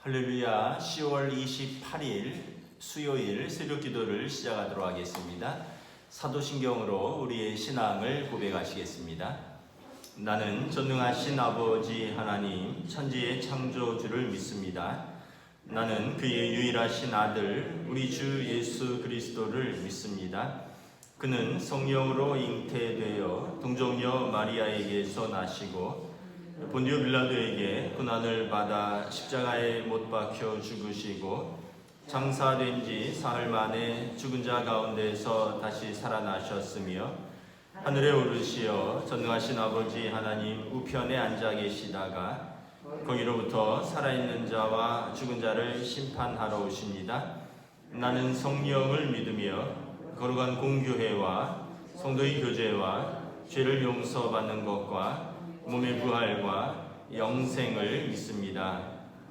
할렐루야. 10월 28일 수요일 새벽기도를 시작하도록 하겠습니다. 사도신경으로 우리의 신앙을 고백하시겠습니다. 나는 전능하신 아버지 하나님 천지의 창조주를 믿습니다. 나는 그의 유일하신 아들 우리 주 예수 그리스도를 믿습니다. 그는 성령으로 잉태되어 동정녀 마리아에게서 나시고 본디오 빌라도에게 고난을 받아 십자가에 못 박혀 죽으시고 장사된 지 사흘 만에 죽은 자 가운데서 다시 살아나셨으며 하늘에 오르시어 전능하신 아버지 하나님 우편에 앉아 계시다가 거기로부터 살아있는 자와 죽은 자를 심판하러 오십니다. 나는 성령을 믿으며 거룩한 공교회와 성도의 교제와 죄를 용서받는 것과 몸의 부활과 영생을 믿습니다.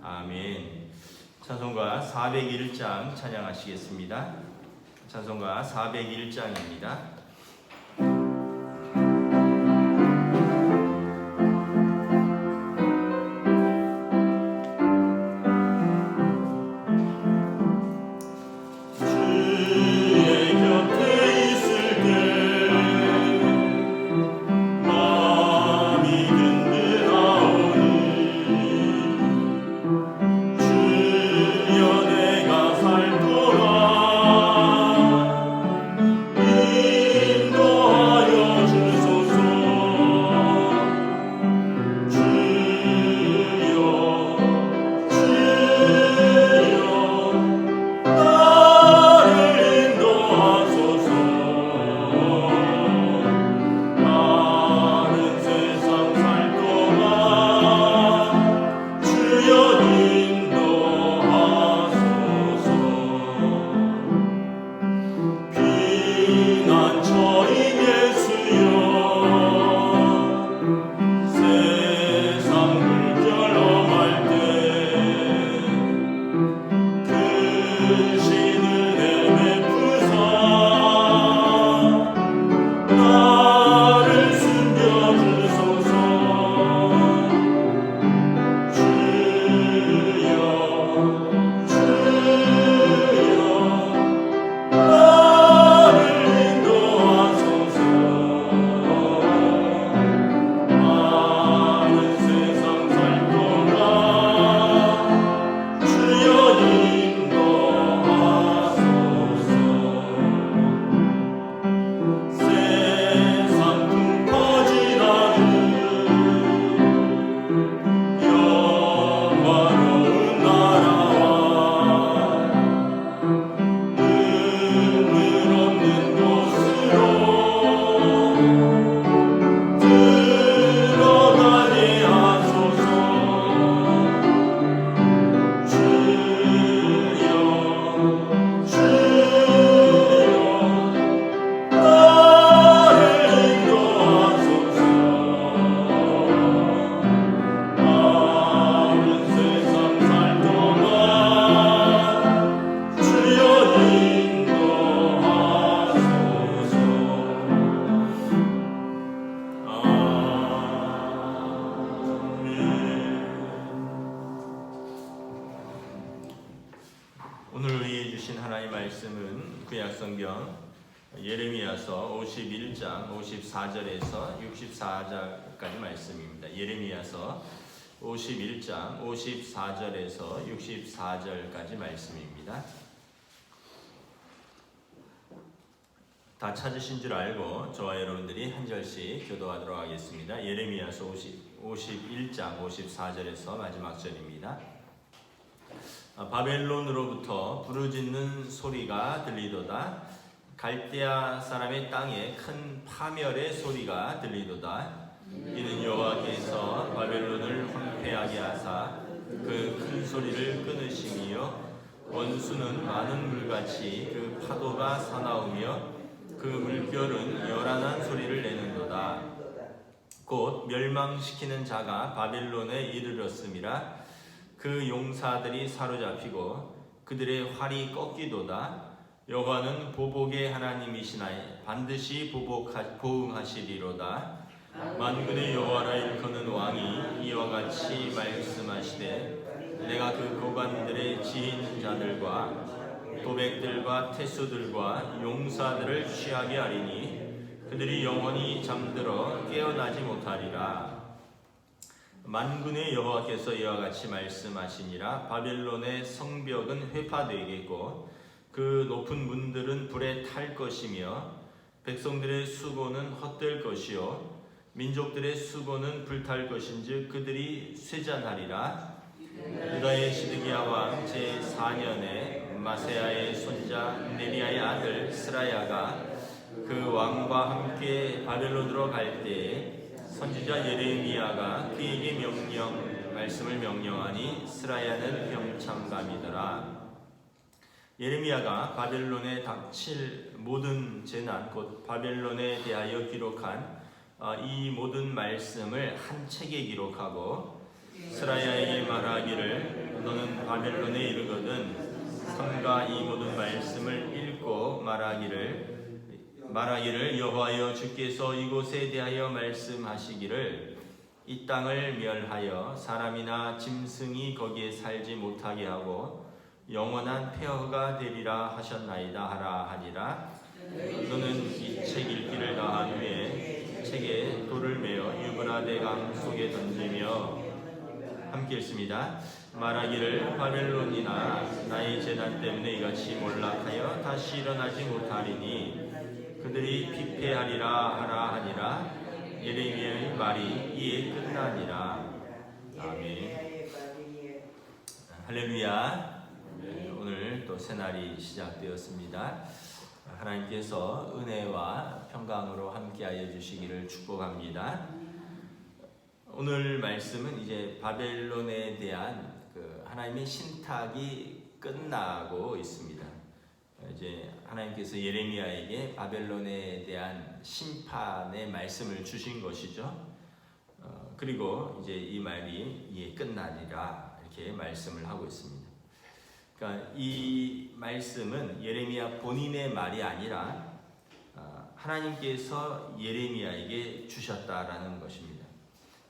아멘. 찬송가 401장 찬양하시겠습니다. 찬송가 401장입니다. 오늘 위해 주신 하나님의 말씀은 구약성경 예레미야서 51장 54절에서 64절까지 말씀입니다. 예레미야서 51장 54절에서 64절까지 말씀입니다. 다 찾으신 줄 알고 저와 여러분들이 한 절씩 교도하도록 하겠습니다. 예레미야서 51장 54절에서 마지막 절입니다. 바벨론으로부터 부르짖는 소리가 들리도다. 갈대아 사람의 땅에 큰 파멸의 소리가 들리도다. 이는 여호와께서 바벨론을 황폐하게 하사 그 큰 소리를 끊으시며 원수는 많은 물같이 그 파도가 사나우며 그 물결은 요란한 소리를 내는도다. 곧 멸망시키는 자가 바벨론에 이르렀음이라. 그 용사들이 사로잡히고 그들의 활이 꺾이도다. 여호와는 보복의 하나님이시나니 반드시 보응하시리로다. 만군의 여호와라 일컫는 왕이 이와 같이 말씀하시되 내가 그 고관을 시인자들과 도백들과 태수들과 용사들을 취하게 하리니 그들이 영원히 잠들어 깨어나지 못하리라. 만군의 여호와께서 이와 같이 말씀하시니라. 바벨론의 성벽은 회파되겠고 그 높은 문들은 불에 탈 것이며 백성들의 수고는 헛될 것이요 민족들의 수고는 불탈 것인즉 그들이 쇠잔하리라. 유다의 시드기야 왕 제4년에 마세야의 손자 네리야의 아들 스라야가 그 왕과 함께 바벨론으로 갈 때에 선지자 예레미야가 그에게 말씀을 명령하니 스라야는 병참감이더라. 예레미야가 바벨론에 닥칠 모든 재난 곧 바벨론에 대하여 기록한 이 모든 말씀을 한 책에 기록하고 스라야에게 말하기를 너는 바벨론에 이르거든 삼가 이 모든 말씀을 읽고 말하기를 여호와여 주께서 이곳에 대하여 말씀하시기를 이 땅을 멸하여 사람이나 짐승이 거기에 살지 못하게 하고 영원한 폐허가 되리라 하셨나이다 하라 하니라. 너는 이 책 읽기를 다한 후에 책에 돌을 메어 유브라데 강 속에 던지며 함께 읽습니다. 말하기를 바벨론이나 나의 재난 때문에 이같이 몰락하여 다시 일어나지 못하리니 그들이 피폐하리라 하라 하니라. 예레미야의 말이 이에 끝나니라. 아멘. 할렐루야. 오늘 또 새날이 시작되었습니다. 하나님께서 은혜와 평강으로 함께하여 주시기를 축복합니다. 오늘 말씀은 이제 바벨론에 대한 하나님의 신탁이 끝나고 있습니다. 이제 하나님께서 예레미야에게 바벨론에 대한 심판의 말씀을 주신 것이죠. 그리고 이제 이 말이 이에 끝나니라 이렇게 말씀을 하고 있습니다. 그러니까 이 말씀은 예레미야 본인의 말이 아니라 하나님께서 예레미야에게 주셨다라는 것입니다.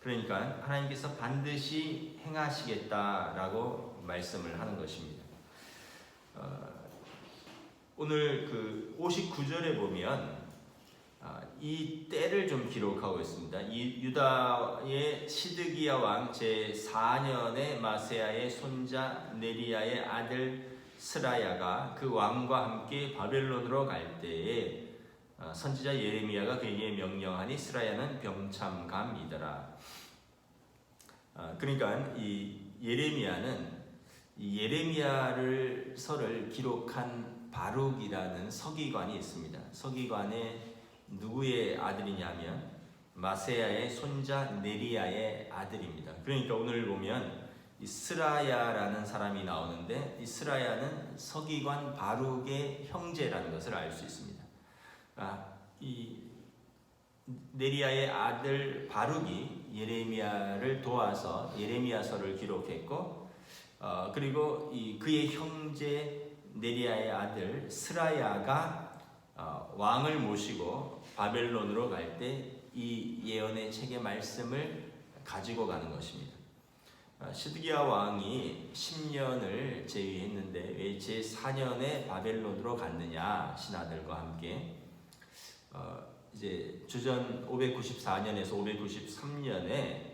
그러니까 하나님께서 반드시 행하시겠다라고 말씀을 하는 것입니다. 오늘 59절에 보면 이 때를 좀 기록하고 있습니다. 이 유다의 시드기야 왕 제4년에 마세야의 손자 네리야의 아들 스라야가 그 왕과 함께 바벨론으로 갈 때에 선지자 예레미야가 그에게 명령하니 스라야는 병참감이더라. 그러니까 이 예레미야는 이 예레미야를 서를 기록한 바룩이라는 서기관이 있습니다. 서기관의 누구의 아들이냐면 마세야의 손자 네리야의 아들입니다. 그러니까 오늘 보면 이 스라야라는 사람이 나오는데 이 스라야는 서기관 바룩의 형제라는 것을 알 수 있습니다. 이 네리야의 아들 바룩이 예레미야를 도와서 예레미야서를 기록했고 그리고 그의 형제 네리야의 아들 스라야가 왕을 모시고 바벨론으로 갈 때 이 예언의 책의 말씀을 가지고 가는 것입니다. 시드기야 왕이 10년을 재위했는데 왜 제4년에 바벨론으로 갔느냐? 신하들과 함께 이제 주전 594년에서 593년에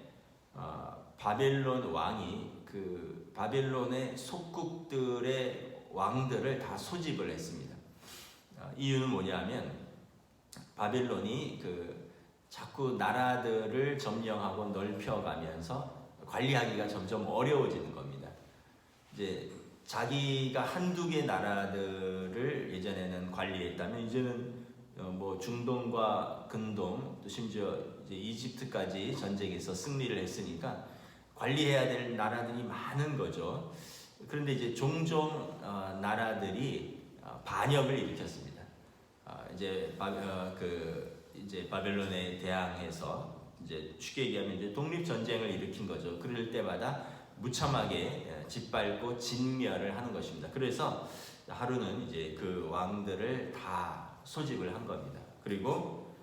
바벨론 왕이 그 바벨론의 속국들의 왕들을 다 소집을 했습니다. 이유는 뭐냐면 바벨론이 자꾸 나라들을 점령하고 넓혀가면서 관리하기가 점점 어려워지는 겁니다. 이제 자기가 한두 개 나라들을 예전에는 관리했다면 이제는 뭐 중동과 근동 또 심지어 이제 이집트까지 전쟁에서 승리를 했으니까 관리해야 될 나라들이 많은 거죠. 그런데 이제 종종 나라들이 반역을 일으켰습니다. 이제 바벨론에 대항해서 이제 쉽게 얘기하면 이제 독립 전쟁을 일으킨 거죠. 그럴 때마다 무참하게 짓밟고 진멸을 하는 것입니다. 그래서 하루는 이제 그 왕들을 다 소집을 한 겁니다. 그리고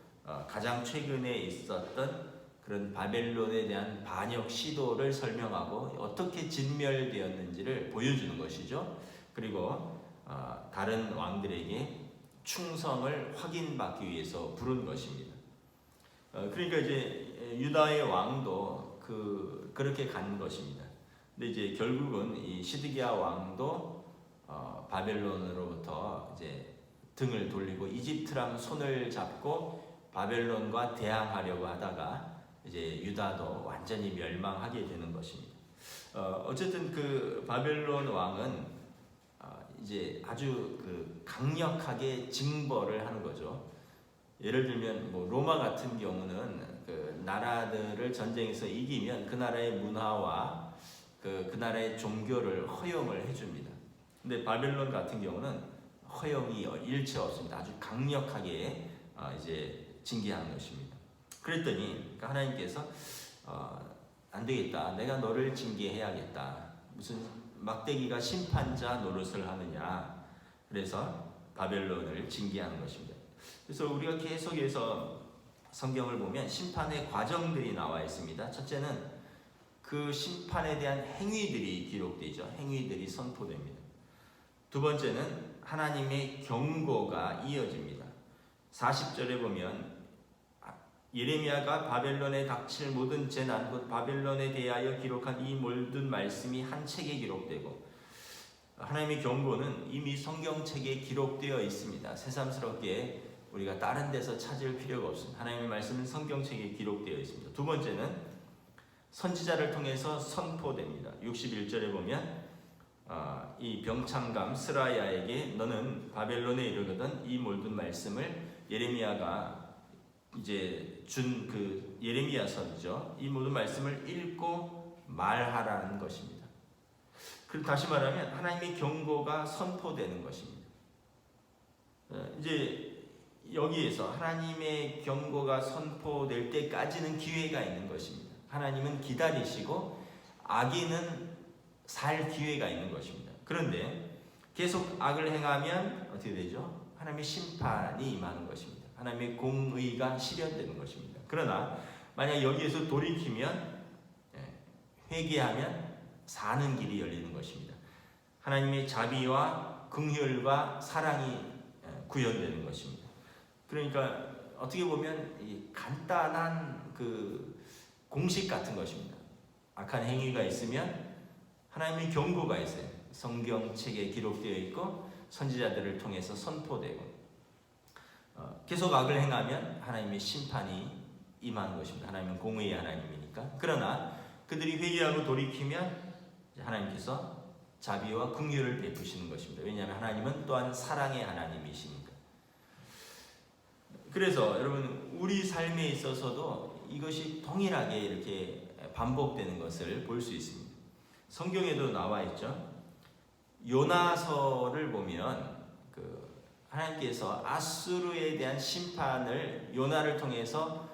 가장 최근에 있었던 그런 바벨론에 대한 반역 시도를 설명하고 어떻게 진멸되었는지를 보여주는 것이죠. 그리고 다른 왕들에게 충성을 확인받기 위해서 부른 것입니다. 그러니까 이제 유다의 왕도 그렇게 간 것입니다. 근데 이제 결국은 이 시드기야 왕도 바벨론으로부터 이제 등을 돌리고 이집트랑 손을 잡고 바벨론과 대항하려고 하다가 이제 유다도 완전히 멸망하게 되는 것입니다. 어쨌든 그 바벨론 왕은 이제 아주 강력하게 징벌을 하는 거죠. 예를 들면 뭐 로마 같은 경우는 그 나라들을 전쟁에서 이기면 그 나라의 문화와 그 나라의 종교를 허용을 해줍니다. 근데 바벨론 같은 경우는 허용이 일체 없습니다. 아주 강력하게 이제 징계하는 것입니다. 그랬더니 하나님께서 안 되겠다. 내가 너를 징계해야겠다. 무슨 막대기가 심판자 노릇을 하느냐. 그래서 바벨론을 징계하는 것입니다. 그래서 우리가 계속해서 성경을 보면 심판의 과정들이 나와 있습니다. 첫째는 그 심판에 대한 행위들이 기록되죠. 행위들이 선포됩니다. 두 번째는 하나님의 경고가 이어집니다. 40절에 보면 예레미야가 바벨론에 닥칠 모든 재난 곧 바벨론에 대하여 기록한 이 모든 말씀이 한 책에 기록되고, 하나님의 경고는 이미 성경책에 기록되어 있습니다. 새삼스럽게 우리가 다른 데서 찾을 필요가 없습니다. 하나님의 말씀은 성경책에 기록되어 있습니다. 두 번째는 선지자를 통해서 선포됩니다. 61절에 보면 이 병창감 스라야에게 너는 바벨론에 이르거든 이 모든 말씀을 예레미야가 이제 준 그 예레미야서죠. 이 모든 말씀을 읽고 말하라는 것입니다. 그리고 다시 말하면 하나님의 경고가 선포되는 것입니다. 이제 여기에서 하나님의 경고가 선포될 때까지는 기회가 있는 것입니다. 하나님은 기다리시고 악인은 살 기회가 있는 것입니다. 그런데 계속 악을 행하면 어떻게 되죠? 하나님의 심판이 임하는 것입니다. 하나님의 공의가 실현되는 것입니다. 그러나 만약 여기에서 돌이키면, 회개하면 사는 길이 열리는 것입니다. 하나님의 자비와 긍휼과 사랑이 구현되는 것입니다. 그러니까 어떻게 보면 이 간단한 그 공식 같은 것입니다. 악한 행위가 있으면 하나님의 경고가 있어요. 성경책에 기록되어 있고 선지자들을 통해서 선포되고, 계속 악을 행하면 하나님의 심판이 임하는 것입니다. 하나님은 공의의 하나님이니까. 그러나 그들이 회개하고 돌이키면 하나님께서 자비와 긍휼을 베푸시는 것입니다. 왜냐하면 하나님은 또한 사랑의 하나님이시니까. 그래서 여러분 우리 삶에 있어서도 이것이 동일하게 이렇게 반복되는 것을 볼 수 있습니다. 성경에도 나와 있죠. 요나서를 보면 하나님께서 아수르에 대한 심판을 요나를 통해서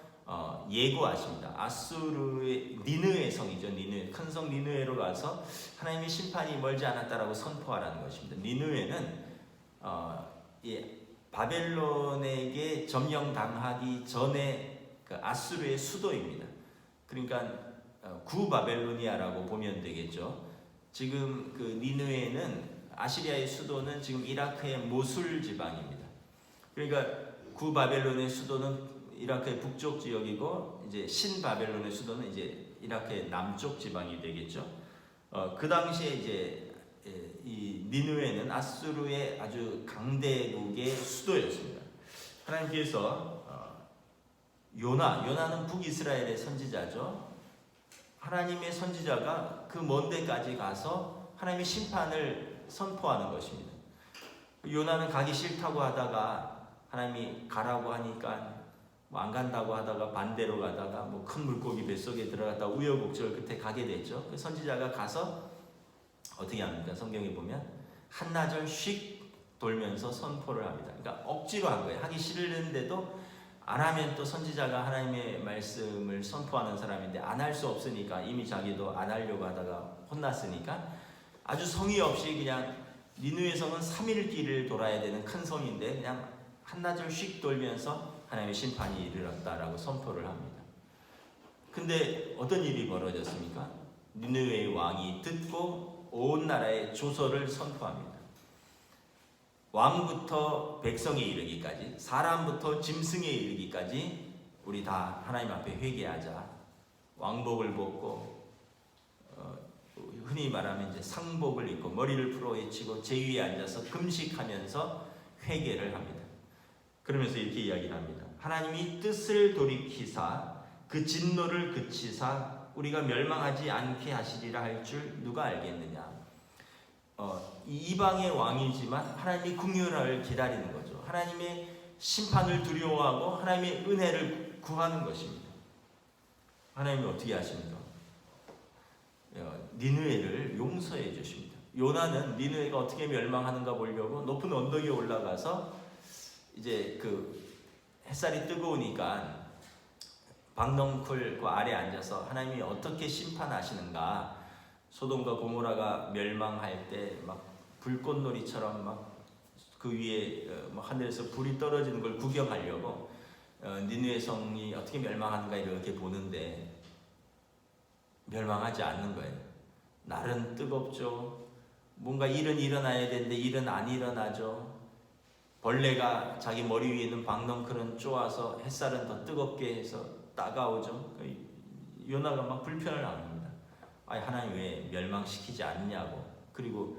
예고하십니다. 아수르의 니느웨 성이죠. 니느웨, 큰 성 니느웨로 가서 하나님의 심판이 멀지 않았다라고 선포하라는 것입니다. 니느웨는 바벨론에게 점령당하기 전에 그 아수르의 수도입니다. 그러니까 구바벨로니아라고 보면 되겠죠. 지금 그 니느웨는 아시리아의 수도는 지금 이라크의 모술 지방입니다. 그러니까 구바벨론의 수도는 이라크의 북쪽 지역이고 이제 신바벨론의 수도는 이제 이라크의 남쪽 지방이 되겠죠. 그 당시에 이제 이 니느웨는 아수르의 아주 강대국의 수도였습니다. 하나님께서 요나는 북이스라엘의 선지자죠. 하나님의 선지자가 그 먼 데까지 가서 하나님의 심판을 선포하는 것입니다. 요나는 가기 싫다고 하다가 하나님이 가라고 하니까 안 간다고 하다가 반대로 가다가 큰 물고기 뱃속에 들어갔다 우여곡절 끝에 가게 됐죠. 그 선지자가 가서 어떻게 합니까? 성경에 보면 한나절 씩 돌면서 선포를 합니다. 그러니까 억지로 한 거예요. 하기 싫은데도 안 하면 또 선지자가 하나님의 말씀을 선포하는 사람인데 안 할 수 없으니까, 이미 자기도 안 하려고 하다가 혼났으니까 아주 성의 없이 그냥 니느웨 성은 3일 길을 돌아야 되는 큰 성인데 그냥 한나절 씩 돌면서 하나님의 심판이 이르렀다라고 선포를 합니다. 근데 어떤 일이 벌어졌습니까? 니느웨의 왕이 듣고 온 나라에 조서를 선포합니다. 왕부터 백성에 이르기까지, 사람부터 짐승에 이르기까지 우리 다 하나님 앞에 회개하자. 왕복을 벗고 흔히 말하면 이제 상복을 입고 머리를 풀어 헤치고 제위에 앉아서 금식하면서 회개를 합니다. 그러면서 이렇게 이야기를 합니다. 하나님이 뜻을 돌이키사 그 진노를 그치사 우리가 멸망하지 않게 하시리라 할 줄 누가 알겠느냐. 이방의 왕이지만 하나님이 궁유를 기다리는 거죠. 하나님의 심판을 두려워하고 하나님의 은혜를 구하는 것입니다. 하나님이 어떻게 하십니까? 니느웨를 용서해 주십니다. 요나는 니느웨가 어떻게 멸망하는가 보려고 높은 언덕에 올라가서 이제 그 햇살이 뜨거우니까 박넝쿨 그 아래 앉아서 하나님이 어떻게 심판하시는가, 소돔과 고모라가 멸망할 때 막 불꽃놀이처럼 막 그 위에 하늘에서 불이 떨어지는 걸 구경하려고 니느웨 성이 어떻게 멸망하는가 이렇게 보는데 멸망하지 않는 거예요. 날은 뜨겁죠. 뭔가 일은 일어나야 되는데 일은 안 일어나죠. 벌레가 자기 머리 위에 있는 박넝쿨은 쪼아서 햇살은 더 뜨겁게 해서 따가우죠. 요나가 막 불편을 합니다. 아니 하나님 왜 멸망시키지 않냐고. 그리고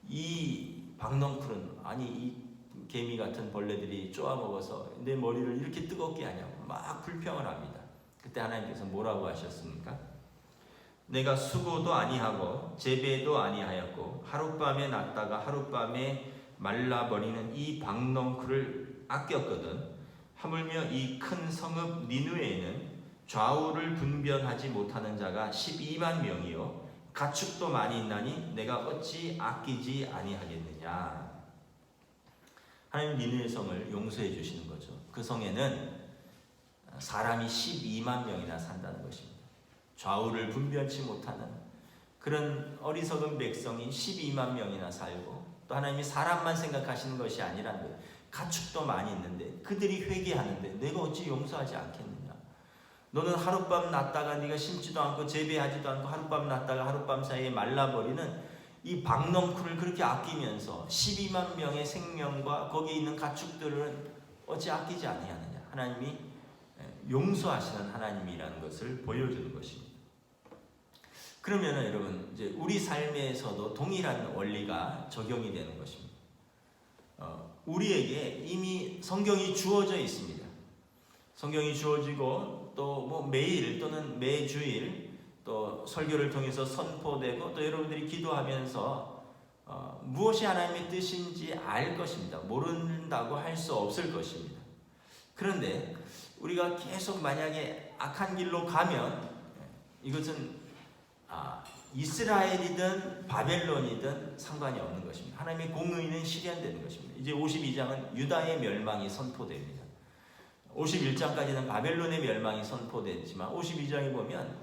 이 박넝쿨은 아니 이 개미 같은 벌레들이 쪼아 먹어서 내 머리를 이렇게 뜨겁게 하냐고 막 불평을 합니다. 그때 하나님께서 뭐라고 하셨습니까? 내가 수고도 아니하고 재배도 아니하였고 하룻밤에 났다가 하룻밤에 말라버리는 이 박넝쿨을 아꼈거든. 하물며 이 큰 성읍 니느웨에는 좌우를 분별하지 못하는 자가 12만 명이요 가축도 많이 있나니 내가 어찌 아끼지 아니하겠느냐. 하나님 니느웨 성을 용서해 주시는 거죠. 그 성에는 사람이 12만 명이나 산다는 것입니다. 좌우를 분별치 못하는 그런 어리석은 백성이 12만 명이나 살고, 또 하나님이 사람만 생각하시는 것이 아니라는 거예요. 가축도 많이 있는데 그들이 회개하는데 내가 어찌 용서하지 않겠느냐. 너는 하룻밤 났다가 네가 심지도 않고 재배하지도 않고 하룻밤 났다가 하룻밤 사이에 말라버리는 이 박넝쿨을 그렇게 아끼면서 12만 명의 생명과 거기에 있는 가축들은 어찌 아끼지 아니하느냐. 하나님이 용서하시는 하나님이라는 것을 보여주는 것입니다. 그러면 여러분 이제 우리 삶에서도 동일한 원리가 적용이 되는 것입니다. 우리에게 이미 성경이 주어져 있습니다. 성경이 주어지고 또 뭐 매일 또는 매주일 또 설교를 통해서 선포되고 또 여러분들이 기도하면서 무엇이 하나님의 뜻인지 알 것입니다. 모른다고 할 수 없을 것입니다. 그런데 우리가 계속 만약에 악한 길로 가면 이것은 이스라엘이든 바벨론이든 상관이 없는 것입니다. 하나님의 공의는 실현되는 것입니다. 이제 52장은 유다의 멸망이 선포됩니다. 51장까지는 바벨론의 멸망이 선포됐지만 52장에 보면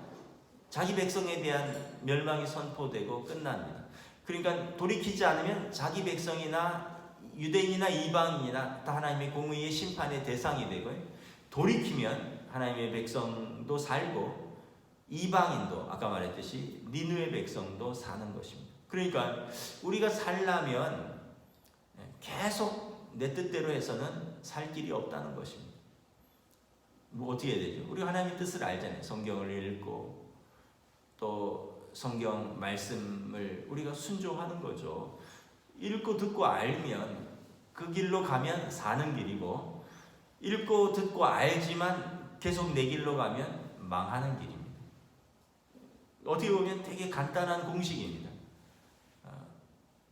자기 백성에 대한 멸망이 선포되고 끝납니다. 그러니까 돌이키지 않으면 자기 백성이나 유대인이나 이방인이나 다 하나님의 공의의 심판의 대상이 되고, 돌이키면 하나님의 백성도 살고 이방인도 아까 말했듯이 니느웨 백성도 사는 것입니다. 그러니까 우리가 살려면 계속 내 뜻대로 해서는 살 길이 없다는 것입니다. 뭐 어떻게 해야 되죠? 우리가 하나님의 뜻을 알잖아요. 성경을 읽고 또 성경 말씀을 우리가 순종하는 거죠. 읽고 듣고 알면 그 길로 가면 사는 길이고, 읽고 듣고 알지만 계속 내 길로 가면 망하는 길입니다. 어떻게 보면 되게 간단한 공식입니다.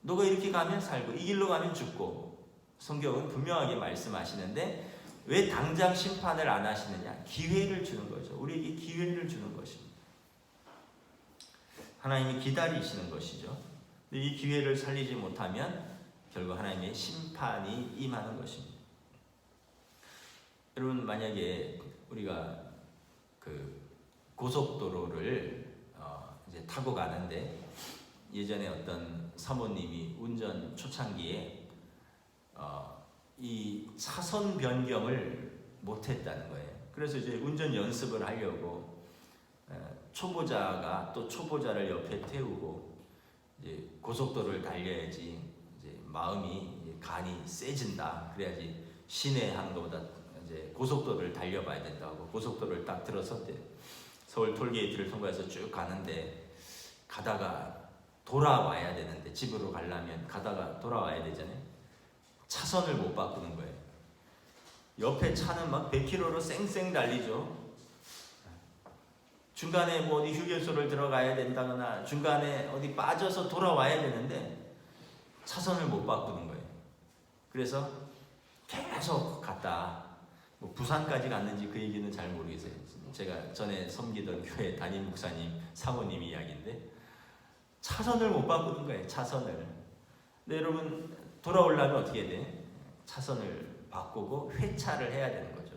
너가 이렇게 가면 살고 이 길로 가면 죽고, 성경은 분명하게 말씀하시는데 왜 당장 심판을 안 하시느냐? 기회를 주는 거죠. 우리에게 기회를 주는 것입니다. 하나님이 기다리시는 것이죠. 이 기회를 살리지 못하면 결국 하나님의 심판이 임하는 것입니다. 여러분 만약에 우리가 그 고속도로를 이제 타고 가는데 예전에 어떤 사모님이 운전 초창기에 이 차선 변경을 못했다는 거예요. 그래서 이제 운전 연습을 하려고 초보자가 또 초보자를 옆에 태우고 이제 고속도로를 달려야지 이제 마음이 간이 세진다. 그래야지 시내 하는 것보다 이제 고속도로를 달려봐야 된다고 고속도로를 딱 들어섰대. 서울 톨게이트를 통과해서 쭉 가는데 가다가 돌아와야 되는데 집으로 가려면 가다가 돌아와야 되잖아요. 차선을 못 바꾸는 거예요. 옆에 차는 막 100km로 쌩쌩 달리죠. 중간에 뭐 어디 휴게소를 들어가야 된다거나 중간에 어디 빠져서 돌아와야 되는데 차선을 못 바꾸는 거예요. 그래서 계속 갔다 뭐 부산까지 갔는지 그 얘기는 잘 모르겠어요. 제가 전에 섬기던 교회 담임 목사님 사모님 이야기인데 차선을 못 바꾸는 거예요. 차선을. 근데 여러분 돌아오려면 어떻게 돼? 차선을 바꾸고 회차를 해야 되는 거죠.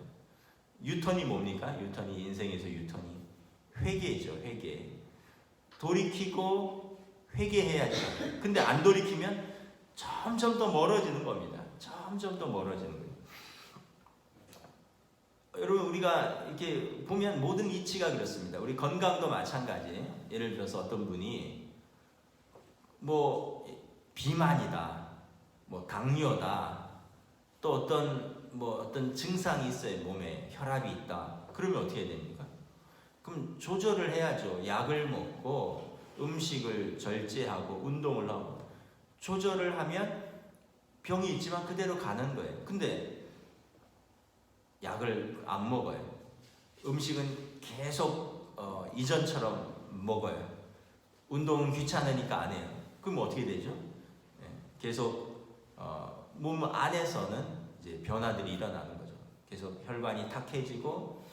유턴이 뭡니까? 유턴이 인생에서 유턴이 회개죠. 회개. 돌이키고 회개해야죠. 근데 안 돌이키면 점점 더 멀어지는 겁니다. 점점 더 멀어지는 거예요. 여러분 우리가 이렇게 보면 모든 이치가 그렇습니다. 우리 건강도 마찬가지. 예를 들어서 어떤 분이 뭐 비만이다, 뭐 당뇨다, 또 어떤 증상이 있어요. 몸에 혈압이 있다. 그러면 어떻게 됩니까? 그럼 조절을 해야죠. 약을 먹고 음식을 절제하고 운동을 하고 조절을 하면 병이 있지만 그대로 가는 거예요. 근데 약을 안 먹어요. 음식은 계속 이전처럼 먹어요. 운동은 귀찮으니까 안 해요. 그럼 어떻게 되죠? 계속 몸 안에서는 이제 변화들이 일어나는 거죠. 계속 혈관이 탁해지고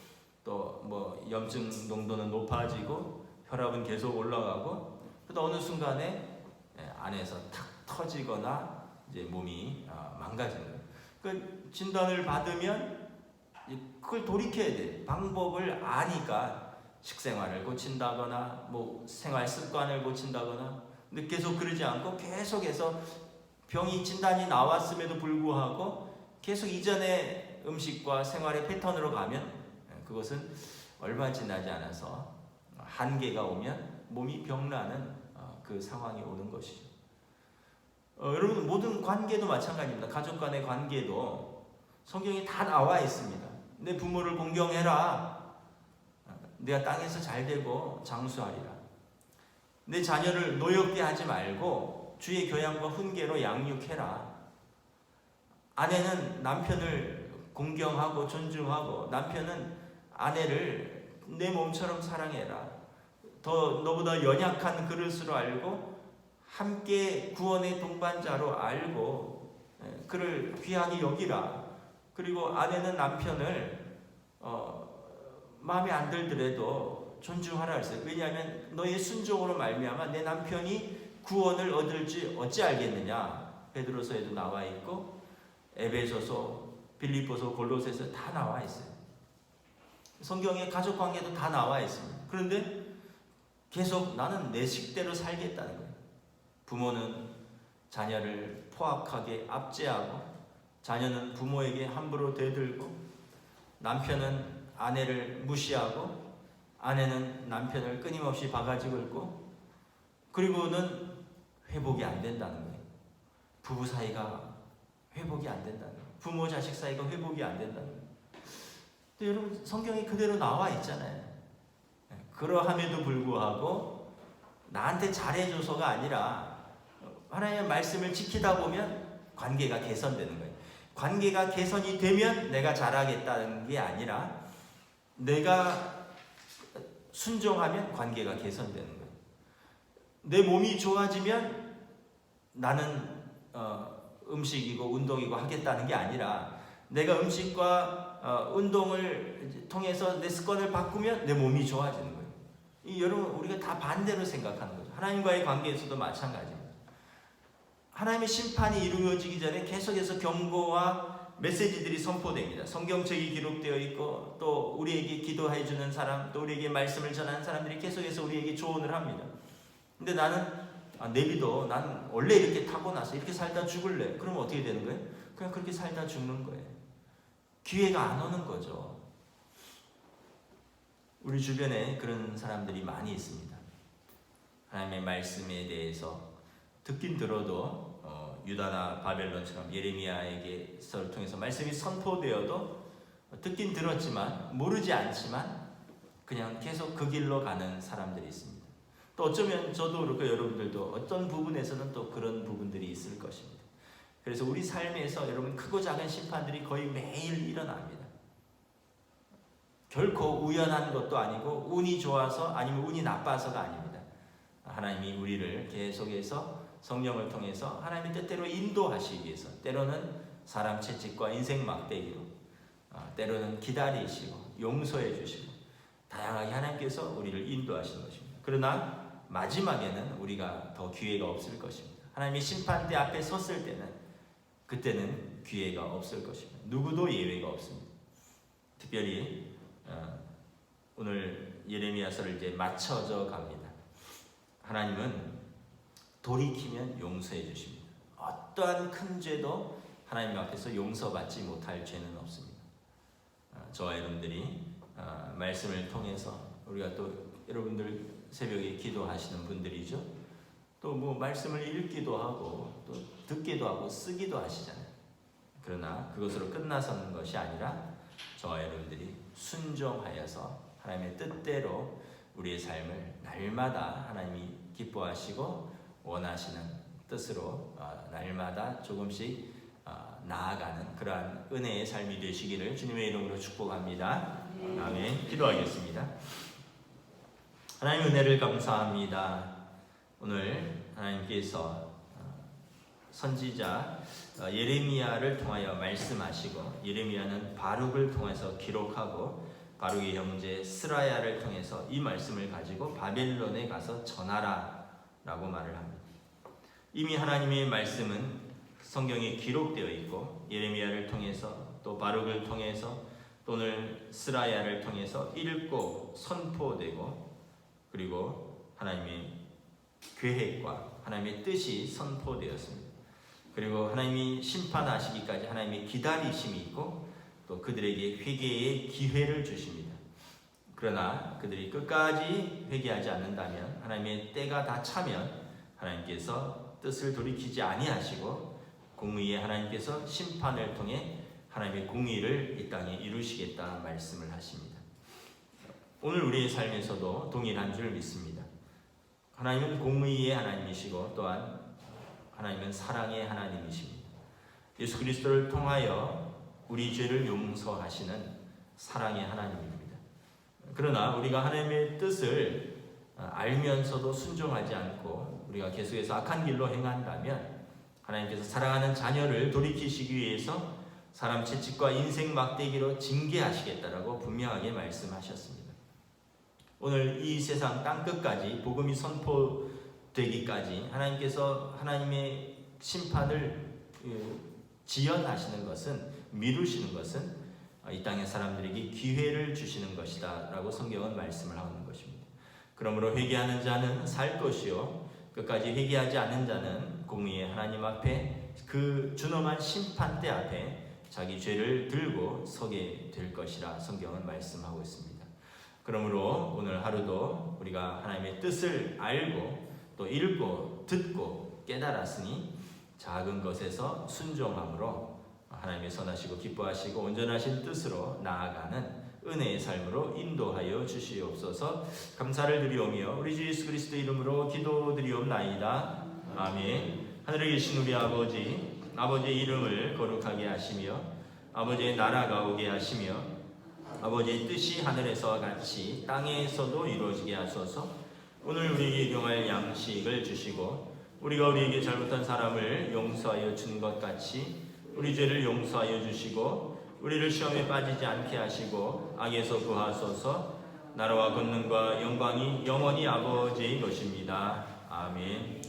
또 뭐 염증 농도는 높아지고 혈압은 계속 올라가고 또 어느 순간에 안에서 탁 터지거나 이제 몸이 망가지는 거예요. 그 진단을 받으면 그걸 돌이켜야 돼. 방법을 아니까 식생활을 고친다거나 뭐 생활 습관을 고친다거나 근데 계속 그러지 않고 계속해서 병이 진단이 나왔음에도 불구하고 계속 이전의 음식과 생활의 패턴으로 가면 그것은 얼마 지나지 않아서 한계가 오면 몸이 병나는 그 상황이 오는 것이죠. 여러분 모든 관계도 마찬가지입니다. 가족 간의 관계도 성경에 다 나와 있습니다. 내 부모를 공경해라. 내가 땅에서 잘 되고 장수하리라. 내 자녀를 노엽게 하지 말고 주의 교양과 훈계로 양육해라. 아내는 남편을 공경하고 존중하고 남편은 아내를 내 몸처럼 사랑해라. 더 너보다 연약한 그릇으로 알고 함께 구원의 동반자로 알고 그를 귀하게 여기라. 그리고 아내는 남편을 마음에 안 들더라도 존중하라 했어요. 왜냐하면 너의 순종으로 말미암아 내 남편이 구원을 얻을지 어찌 알겠느냐. 베드로서에도 나와 있고 에베소서, 빌립보서, 골로새서 다 나와 있어요. 성경에 가족관계도 다 나와 있습니다. 그런데 계속 나는 내 식대로 살겠다는 거예요. 부모는 자녀를 포악하게 압제하고 자녀는 부모에게 함부로 대들고 남편은 아내를 무시하고 아내는 남편을 끊임없이 바가지 긁고 그리고는 회복이 안 된다는 거예요. 부부 사이가 회복이 안 된다는 거예요. 부모 자식 사이가 회복이 안 된다는 거예요. 근데 여러분 성경이 그대로 나와 있잖아요. 그러함에도 불구하고 나한테 잘해줘서가 아니라 하나님의 말씀을 지키다 보면 관계가 개선되는 거예요. 관계가 개선이 되면 내가 잘하겠다는 게 아니라 내가 순종하면 관계가 개선되는 거예요. 내 몸이 좋아지면 나는 음식이고 운동이고 하겠다는 게 아니라 내가 음식과 운동을 통해서 내 습관을 바꾸면 내 몸이 좋아지는 거예요. 여러분 우리가 다 반대로 생각하는 거죠. 하나님과의 관계에서도 마찬가지입니다. 하나님의 심판이 이루어지기 전에 계속해서 경고와 메시지들이 선포됩니다. 성경책이 기록되어 있고 또 우리에게 기도해 주는 사람 또 우리에게 말씀을 전하는 사람들이 계속해서 우리에게 조언을 합니다. 근데 나는 내비도 난 원래 이렇게 타고나서 이렇게 살다 죽을래. 그러면 어떻게 되는 거예요? 그냥 그렇게 살다 죽는 거예요. 기회가 안 오는 거죠. 우리 주변에 그런 사람들이 많이 있습니다. 하나님의 말씀에 대해서 듣긴 들어도 유다나 바벨론처럼 예레미야에게서를 통해서 말씀이 선포되어도 듣긴 들었지만 모르지 않지만 그냥 계속 그 길로 가는 사람들이 있습니다. 또 어쩌면 저도 그렇고 여러분들도 어떤 부분에서는 또 그런 부분들이 있을 것입니다. 그래서 우리 삶에서 여러분 크고 작은 심판들이 거의 매일 일어납니다. 결코 우연한 것도 아니고 운이 좋아서 아니면 운이 나빠서가 아닙니다. 하나님이 우리를 계속해서 성령을 통해서 하나님의 뜻대로 인도하시기 위해서 때로는 사람 채찍과 인생 막대기로 때로는 기다리시고 용서해 주시고 다양하게 하나님께서 우리를 인도하시는 것입니다. 그러나 마지막에는 우리가 더 기회가 없을 것입니다. 하나님의 심판대 앞에 섰을 때는 그때는 기회가 없을 것입니다. 누구도 예외가 없습니다. 특별히 오늘 예레미야서를 이제 맞춰져 갑니다. 하나님은 돌이키면 용서해 주십니다. 어떠한 큰 죄도 하나님 앞에서 용서받지 못할 죄는 없습니다. 저와 여러분들이 말씀을 통해서 우리가 또 여러분들 새벽에 기도하시는 분들이죠. 또 뭐 말씀을 읽기도 하고 또 듣기도 하고 쓰기도 하시잖아요. 그러나 그것으로 끝나서는 것이 아니라 저와 여러분들이 순종하여서 하나님의 뜻대로 우리의 삶을 날마다 하나님이 기뻐하시고 원하시는 뜻으로 날마다 조금씩 나아가는 그러한 은혜의 삶이 되시기를 주님의 이름으로 축복합니다. 아멘. 기도하겠습니다. 하나님 은혜를 감사합니다. 오늘 하나님께서 선지자 예레미야를 통하여 말씀하시고 예레미야는 바룩을 통해서 기록하고 바룩의 형제 스라야를 통해서 이 말씀을 가지고 바벨론에 가서 전하라 라고 말을 합니다. 이미 하나님의 말씀은 성경에 기록되어 있고 예레미야를 통해서 또 바룩을 통해서 또는 스라야를 통해서 읽고 선포되고 그리고 하나님의 계획과 하나님의 뜻이 선포되었습니다. 그리고 하나님이 심판하시기까지 하나님의 기다리심이 있고 또 그들에게 회개의 기회를 주십니다. 그러나 그들이 끝까지 회개하지 않는다면 하나님의 때가 다 차면 하나님께서 뜻을 돌이키지 아니하시고 공의의 하나님께서 심판을 통해 하나님의 공의를 이 땅에 이루시겠다 말씀을 하십니다. 오늘 우리의 삶에서도 동일한 줄 믿습니다. 하나님은 공의의 하나님이시고 또한 하나님은 사랑의 하나님이십니다. 예수 그리스도를 통하여 우리 죄를 용서하시는 사랑의 하나님입니다. 그러나 우리가 하나님의 뜻을 알면서도 순종하지 않고 우리가 계속해서 악한 길로 행한다면 하나님께서 사랑하는 자녀를 돌이키시기 위해서 사람 채찍과 인생 막대기로 징계하시겠다라고 분명하게 말씀하셨습니다. 오늘 이 세상 땅끝까지 복음이 선포되기까지 하나님께서 하나님의 심판을 지연하시는 것은 미루시는 것은 이 땅의 사람들에게 기회를 주시는 것이다 라고 성경은 말씀을 하는 것입니다. 그러므로 회개하는 자는 살 것이요 끝까지 회개하지 않는 자는 공의의 하나님 앞에 그 준엄한 심판대 앞에 자기 죄를 들고 서게 될 것이라 성경은 말씀하고 있습니다. 그러므로 오늘 하루도 우리가 하나님의 뜻을 알고 또 읽고 듣고 깨달았으니 작은 것에서 순종함으로 하나님의 선하시고 기뻐하시고 온전하신 뜻으로 나아가는 은혜의 삶으로 인도하여 주시옵소서. 감사를 드리오며 우리 주 예수 그리스도 이름으로 기도드리옵나이다. 아멘. 하늘에 계신 우리 아버지, 아버지의 이름을 거룩하게 하시며 아버지의 나라가 오게 하시며 아버지의 뜻이 하늘에서와 같이 땅에서도 이루어지게 하소서. 오늘 우리에게 일용할 양식을 주시고 우리가 우리에게 잘못한 사람을 용서하여 준 것 같이 우리 죄를 용서하여 주시고 우리를 시험에 빠지지 않게 하시고 악에서 구하소서. 나라와 권능과 영광이 영원히 아버지의 것입니다. 아멘.